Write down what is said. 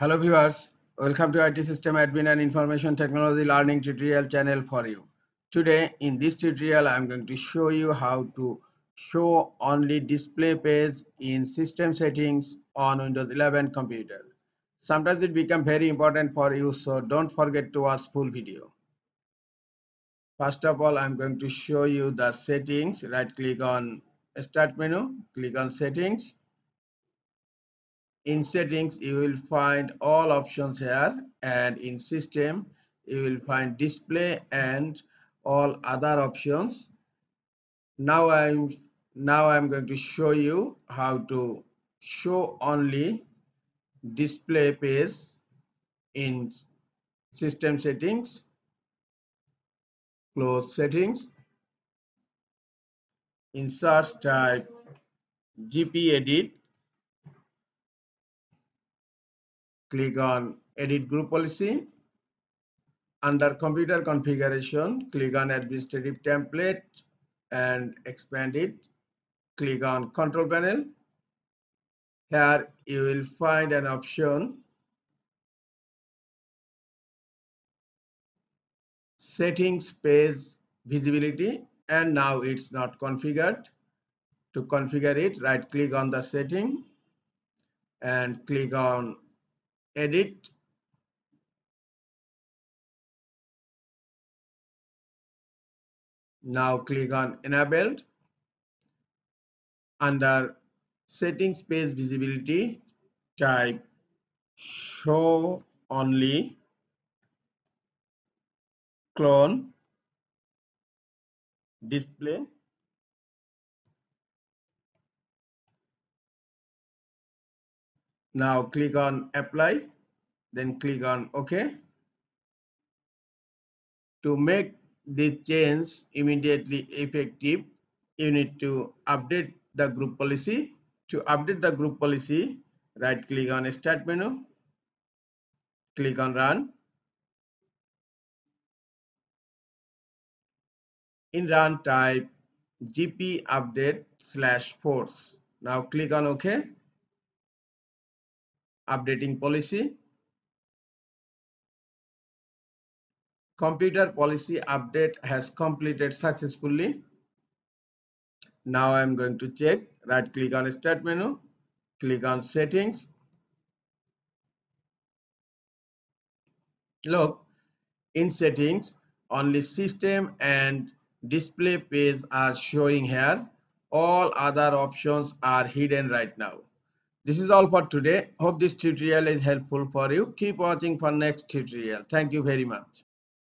Hello viewers, welcome to IT System Admin and Information Technology Learning tutorial channel for you. Today in this tutorial I am going to show you how to show only display page in system settings on Windows 11 computer. Sometimes it becomes very important for you, so don't forget to watch full video. First of all, I am going to show you the settings. Right click on Start menu, click on Settings. In settings you will find all options here, and in system you will find display and all other options. Now I'm going to show you how to show only display page in system settings. Close settings. In search type GP edit, click on edit group policy. Under computer configuration, click on administrative template and expand it. Click on control panel. Here you will find an option settings page visibility, and now it's not configured. To configure it, right click on the setting and click on edit. Now click on enabled. Under settings page visibility, type show only clone display. Now click on apply, then click on OK. To make this change immediately effective, you need to update the group policy. To update the group policy, right click on Start menu, click on Run. In Run, type GP update /force. Now click on OK. Updating policy. Computer policy update has completed successfully. Now I am going to check. Right click on Start menu, click on Settings. Look, in settings only system and display page are showing here. All other options are hidden right now. This is all for today. Hope this tutorial is helpful for you. Keep watching for next tutorial. Thank you very much.